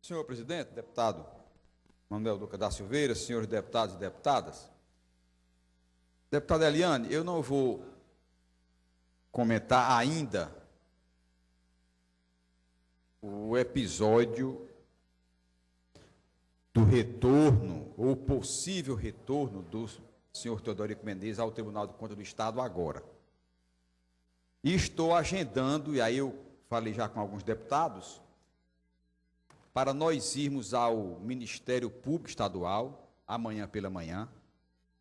Senhor presidente, deputado Manuel Duca da Silveira, senhores deputados e deputadas, deputada Eliane, eu não vou comentar ainda o episódio do retorno, ou possível retorno do senhor Teodorico Menezes ao Tribunal de Contas do Estado agora. E estou agendando, e aí eu falei já com alguns deputados, para nós irmos ao Ministério Público Estadual, amanhã pela manhã,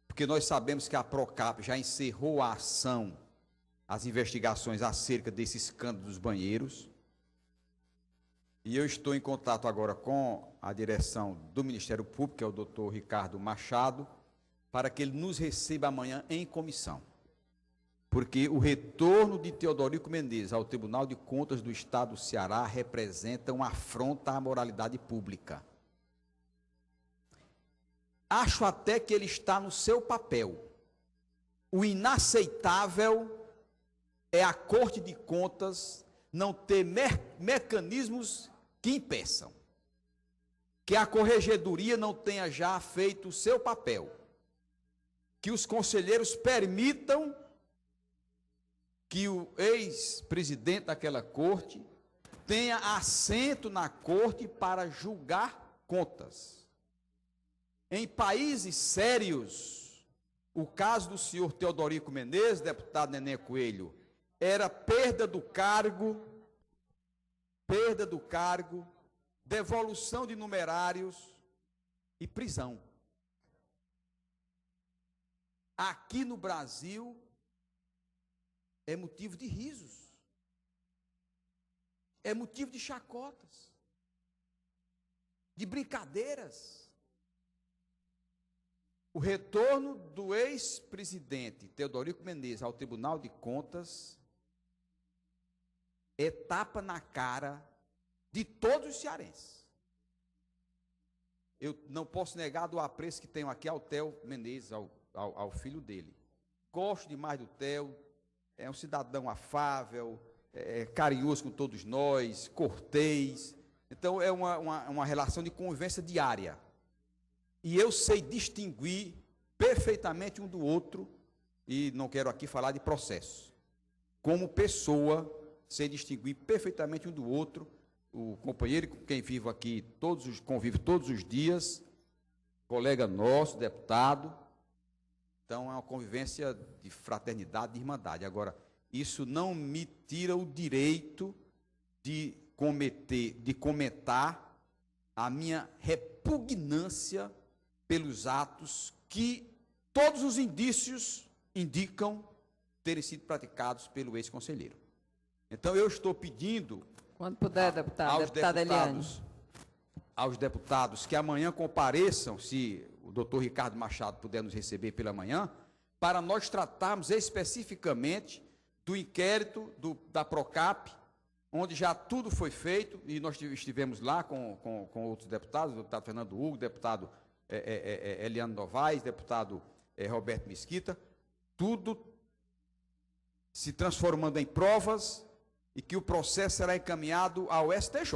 porque nós sabemos que a Procap já encerrou a ação, as investigações acerca desse escândalo dos banheiros, e eu estou em contato agora com a direção do Ministério Público, que é o doutor Ricardo Machado, para que ele nos receba amanhã em comissão. Porque o retorno de Teodorico Menezes ao Tribunal de Contas do Estado do Ceará representa uma afronta à moralidade pública. Acho até que ele está no seu papel. O inaceitável é a Corte de Contas não ter mecanismos que impeçam, que a Corregedoria não tenha já feito o seu papel, que os conselheiros permitam que o ex-presidente daquela corte tenha assento na corte para julgar contas. Em países sérios, o caso do senhor Teodorico Menezes, deputado Nenê Coelho, era perda do cargo, devolução de numerários e prisão. Aqui no Brasil, é motivo de risos, é motivo de chacotas, de brincadeiras. O retorno do ex-presidente Teodorico Menezes ao Tribunal de Contas é tapa na cara de todos os cearenses. Eu não posso negar do apreço que tenho aqui ao Theo Menezes, ao filho dele. Gosto demais do Theo. É um cidadão afável, carinhoso com todos nós, cortês. Então, é uma relação de convivência diária. E eu sei distinguir perfeitamente um do outro, e não quero aqui falar de processo. Como pessoa, sei distinguir perfeitamente um do outro, o companheiro com quem vivo aqui, convivo todos os dias, colega nosso, deputado. Então, é uma convivência de fraternidade, de irmandade. Agora, isso não me tira o direito de comentar a minha repugnância pelos atos que todos os indícios indicam terem sido praticados pelo ex-conselheiro. Então, eu estou pedindo quando puder, aos deputados que amanhã compareçam, se o doutor Ricardo Machado puder nos receber pela manhã, para nós tratarmos especificamente do inquérito da Procap, onde já tudo foi feito, e nós estivemos lá com outros deputados, o deputado Fernando Hugo, deputado Eliane Novaes, deputado Roberto Mesquita, tudo se transformando em provas e que o processo será encaminhado ao STJ.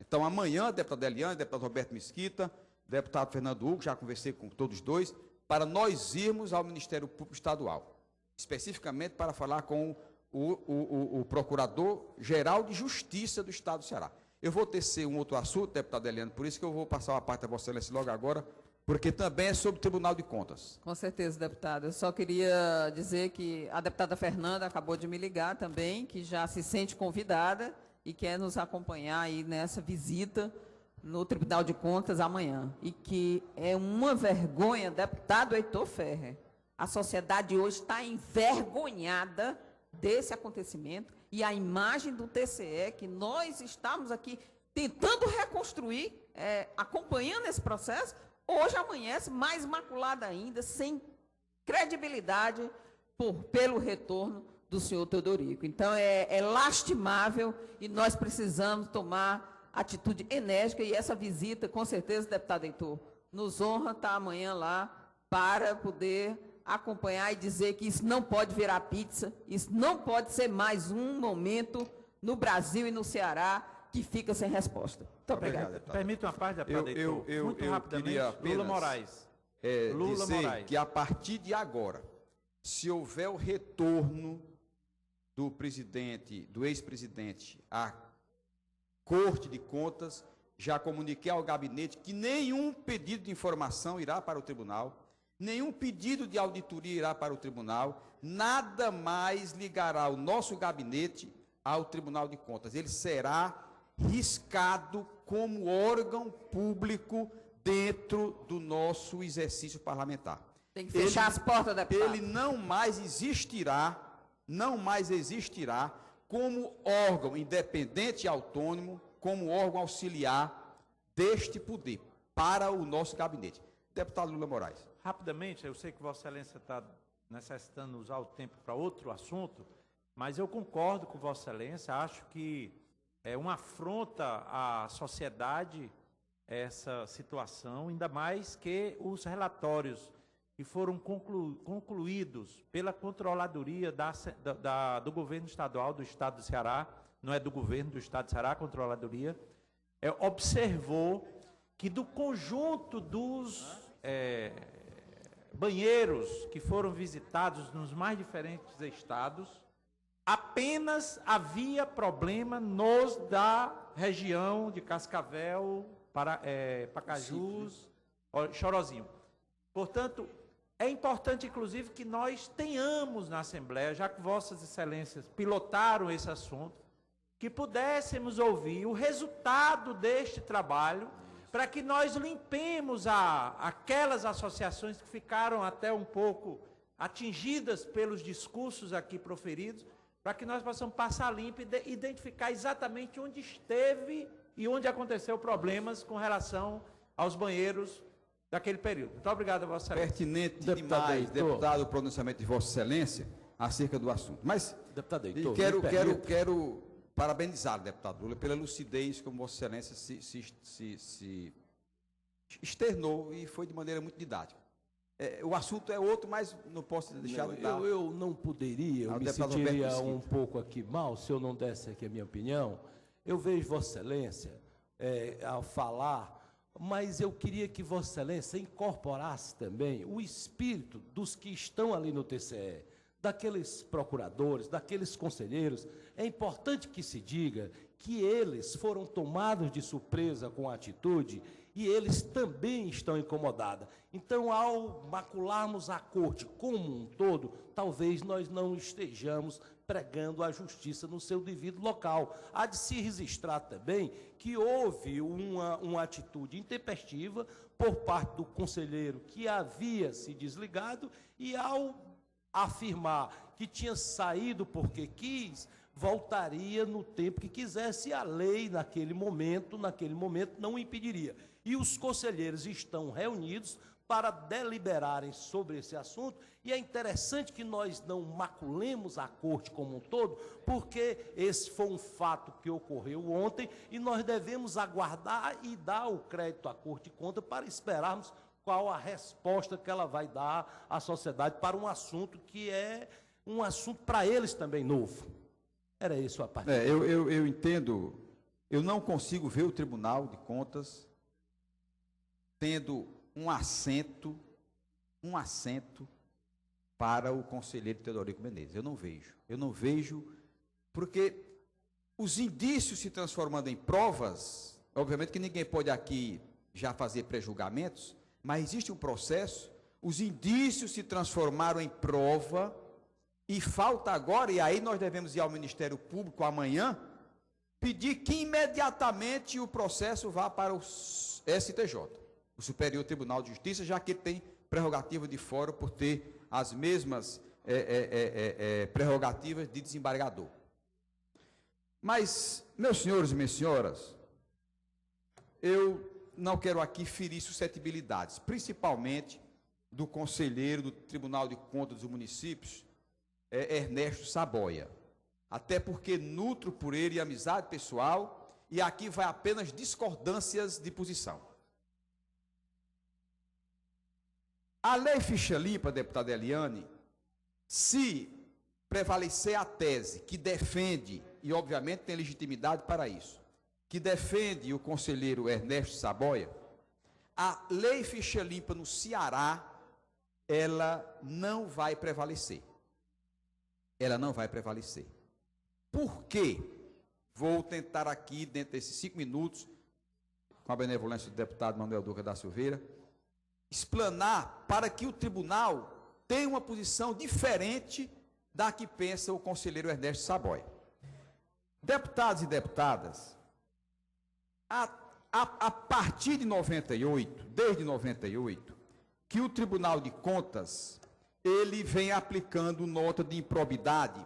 Então, amanhã, deputado Eliane, deputado Roberto Mesquita, deputado Fernando Hugo, já conversei com todos os dois, para nós irmos ao Ministério Público Estadual, especificamente para falar com o Procurador-Geral de Justiça do Estado do Ceará. Eu vou tecer um outro assunto, deputado Eliane, por isso que eu vou passar uma parte da Vossa Excelência logo agora, porque também é sobre o Tribunal de Contas. Com certeza, deputada. Eu só queria dizer que a deputada Fernanda acabou de me ligar também, que já se sente convidada e quer nos acompanhar aí nessa visita no Tribunal de Contas amanhã. E que é uma vergonha, deputado Heitor Ferrer. A sociedade hoje está envergonhada desse acontecimento e a imagem do TCE, que nós estamos aqui tentando reconstruir, acompanhando esse processo, hoje amanhece mais maculada ainda, sem credibilidade pelo retorno do senhor Teodorico. Então, é lastimável e nós precisamos tomar atitude enérgica, e essa visita, com certeza, deputado Heitor, nos honra estar amanhã lá para poder acompanhar e dizer que isso não pode virar pizza, isso não pode ser mais um momento no Brasil e no Ceará que fica sem resposta. Muito obrigada. deputado. Permite uma parte, deputado Heitor? Muito rapidamente, queria apenas, Lula Moraes. dizer que a partir de agora, se houver o retorno do presidente, do ex-presidente à Corte de Contas, já comuniquei ao gabinete que nenhum pedido de informação irá para o tribunal, nenhum pedido de auditoria irá para o tribunal, nada mais ligará o nosso gabinete ao Tribunal de Contas. Ele será riscado como órgão público dentro do nosso exercício parlamentar. Tem que fechar as portas, deputado. Ele não mais existirá como órgão independente e autônomo, como órgão auxiliar deste poder para o nosso gabinete. Deputado Lula Moraes. Rapidamente, eu sei que Vossa Excelência está necessitando usar o tempo para outro assunto, mas eu concordo com Vossa Excelência, acho que é uma afronta à sociedade essa situação, ainda mais que os relatórios que foram concluídos pela controladoria do governo estadual do Estado do Ceará, não é do governo do Estado do Ceará, a controladoria, observou que do conjunto dos banheiros que foram visitados nos mais diferentes estados, apenas havia problema nos da região de Cascavel, Pacajus, Chorozinho. Portanto, é importante, inclusive, que nós tenhamos na Assembleia, já que Vossas Excelências pilotaram esse assunto, que pudéssemos ouvir o resultado deste trabalho, para que nós limpemos aquelas associações que ficaram até um pouco atingidas pelos discursos aqui proferidos, para que nós possamos passar limpo e identificar exatamente onde esteve e onde aconteceu problemas com relação aos banheiros daquele período. Muito obrigado, Vossa Excelência. Pertinente demais, deputado, o pronunciamento de Vossa Excelência acerca do assunto. Mas deputado Heitor, quero parabenizar o deputado Lula pela lucidez como Vossa Excelência se externou e foi de maneira muito didática. O assunto é outro, mas não posso deixar de dar. Eu não poderia, eu me sentiria um pouco aqui mal se eu não desse aqui a minha opinião. Eu vejo Vossa Excelência ao falar, mas eu queria que Vossa Excelência incorporasse também o espírito dos que estão ali no TCE, daqueles procuradores, daqueles conselheiros. É importante que se diga que eles foram tomados de surpresa com a atitude e eles também estão incomodados. Então, ao macularmos a corte como um todo, talvez nós não estejamos pregando a justiça no seu devido local. Há de se registrar também que houve uma atitude intempestiva por parte do conselheiro que havia se desligado e, ao afirmar que tinha saído porque quis, voltaria no tempo que quisesse, e a lei naquele momento não o impediria. E os conselheiros estão reunidos para deliberarem sobre esse assunto, e é interessante que nós não maculemos a corte como um todo, porque esse foi um fato que ocorreu ontem, e nós devemos aguardar e dar o crédito à Corte de Contas para esperarmos qual a resposta que ela vai dar à sociedade para um assunto que é um assunto para eles também novo. Era isso a parte. Eu entendo, eu não consigo ver o Tribunal de Contas tendo um assento para o conselheiro Teodorico Menezes. Eu não vejo, porque os indícios se transformando em provas, obviamente que ninguém pode aqui já fazer pré-julgamentos, mas existe um processo, os indícios se transformaram em prova, e falta agora, e aí nós devemos ir ao Ministério Público amanhã, pedir que imediatamente o processo vá para o STJ, o Superior Tribunal de Justiça, já que ele tem prerrogativa de fórum por ter as mesmas prerrogativas de desembargador. Mas, meus senhores e minhas senhoras, eu não quero aqui ferir suscetibilidades, principalmente do conselheiro do Tribunal de Contas dos Municípios, Ernesto Saboia, até porque nutro por ele amizade pessoal, e aqui vai apenas discordâncias de posição. A lei ficha limpa, deputada Eliane, se prevalecer a tese que defende, e obviamente tem legitimidade para isso, que defende o conselheiro Ernesto Saboia, a lei ficha limpa no Ceará, ela não vai prevalecer. Ela não vai prevalecer. Por quê? Vou tentar aqui, dentro desses 5 minutos, com a benevolência do deputado Manuel Duca da Silveira, explanar para que o tribunal tenha uma posição diferente da que pensa o conselheiro Ernesto Saboia. Deputados e deputadas, a partir de 98, desde 98, que o Tribunal de Contas, ele vem aplicando nota de improbidade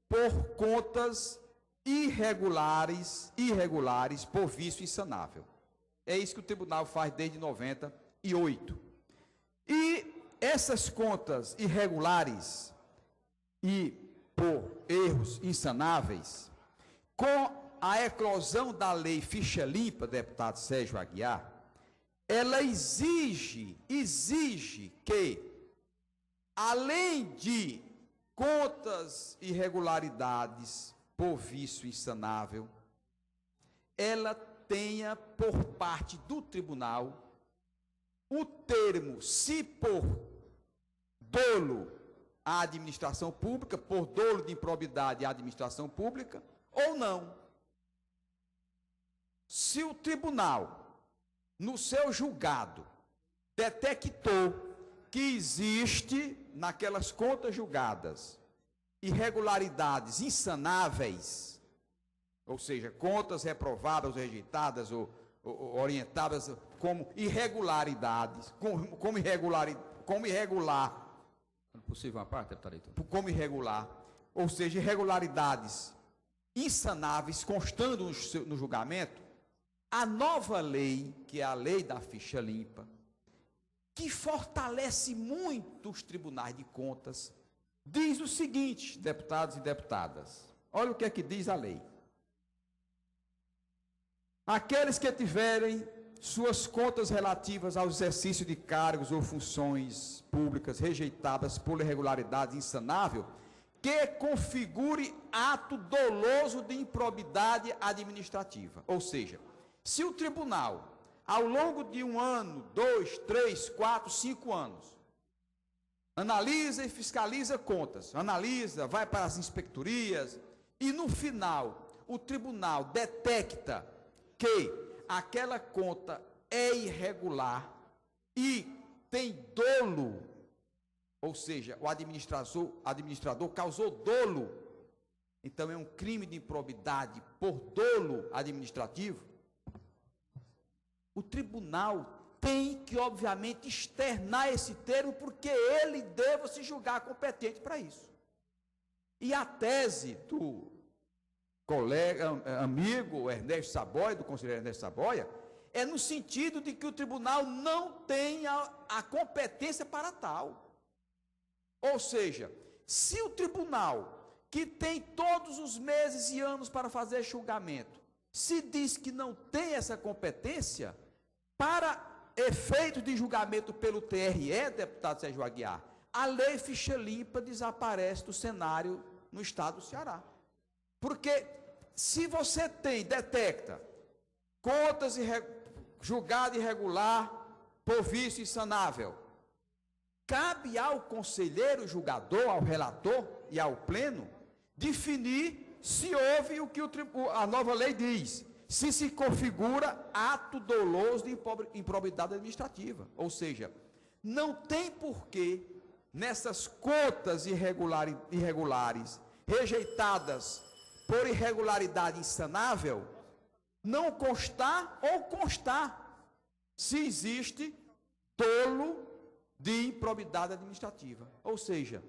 por contas irregulares por vício insanável. É isso que o tribunal faz desde 98. E essas contas irregulares e por erros insanáveis, com a eclosão da lei ficha limpa, deputado Sérgio Aguiar, ela exige que, além de contas irregularidades por vício insanável, ela tenha por parte do tribunal o termo, se por dolo à administração pública, por dolo de improbidade à administração pública, ou não. Se o tribunal, no seu julgado, detectou que existe naquelas contas julgadas irregularidades insanáveis, ou seja, contas reprovadas, rejeitadas ou orientadas como irregularidades, como irregular, possível uma parte, deputado Heitor? Como irregular, ou seja, irregularidades insanáveis constando no julgamento, a nova lei, que é a lei da ficha limpa, que fortalece muito os tribunais de contas, diz o seguinte, deputados e deputadas, olha o que é que diz a lei. Aqueles que tiverem suas contas relativas ao exercício de cargos ou funções públicas rejeitadas por irregularidade insanável, que configure ato doloso de improbidade administrativa. Ou seja, se o tribunal, ao longo de 1 ano, 2, 3, 4, 5 anos, analisa e fiscaliza contas, analisa, vai para as inspectorias, e no final o tribunal detecta que aquela conta é irregular e tem dolo, ou seja, o administrador causou dolo, então é um crime de improbidade por dolo administrativo, o tribunal tem que, obviamente, externar esse termo, porque ele deva se julgar competente para isso. E a tese do colega, amigo Ernesto Saboia, do conselheiro Ernesto Saboia, é no sentido de que o tribunal não tem a competência para tal. Ou seja, se o tribunal, que tem todos os meses e anos para fazer julgamento, se diz que não tem essa competência, para efeitos de julgamento pelo TRE, deputado Sérgio Aguiar, a lei ficha limpa desaparece do cenário no estado do Ceará. Porque se você detecta contas julgada irregular por vício insanável, cabe ao conselheiro julgador, ao relator e ao pleno, definir se houve o que a nova lei diz, se configura ato doloso de improbidade administrativa. Ou seja, não tem porquê, nessas contas irregulares, rejeitadas por irregularidade insanável, não constar ou constar se existe dolo de improbidade administrativa. Ou seja,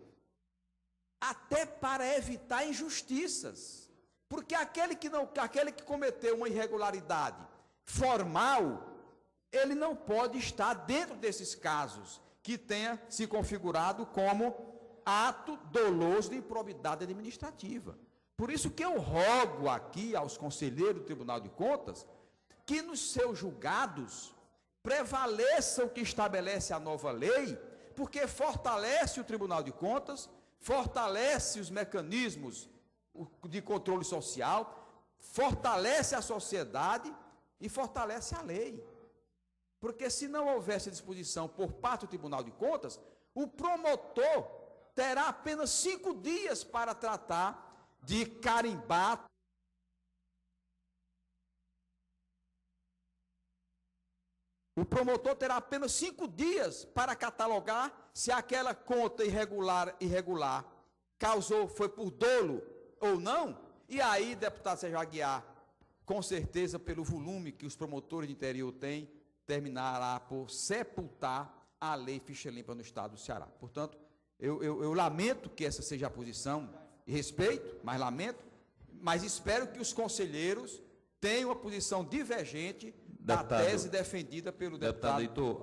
até para evitar injustiças, porque aquele que cometeu uma irregularidade formal, ele não pode estar dentro desses casos que tenha se configurado como ato doloso de improbidade administrativa. Por isso que eu rogo aqui aos conselheiros do Tribunal de Contas que nos seus julgados prevaleça o que estabelece a nova lei, porque fortalece o Tribunal de Contas, fortalece os mecanismos de controle social, fortalece a sociedade e fortalece a lei. Porque se não houvesse disposição por parte do Tribunal de Contas, o promotor terá apenas 5 dias para tratar de carimbar. O promotor terá apenas 5 dias para catalogar se aquela conta irregular foi por dolo ou não. E aí, deputado Sérgio Aguiar, com certeza, pelo volume que os promotores de interior têm, terminará por sepultar a lei ficha limpa no estado do Ceará. Portanto, eu lamento que essa seja a posição, e respeito, mas lamento, mas espero que os conselheiros tenham uma posição divergente da tese defendida pelo deputado Heitor,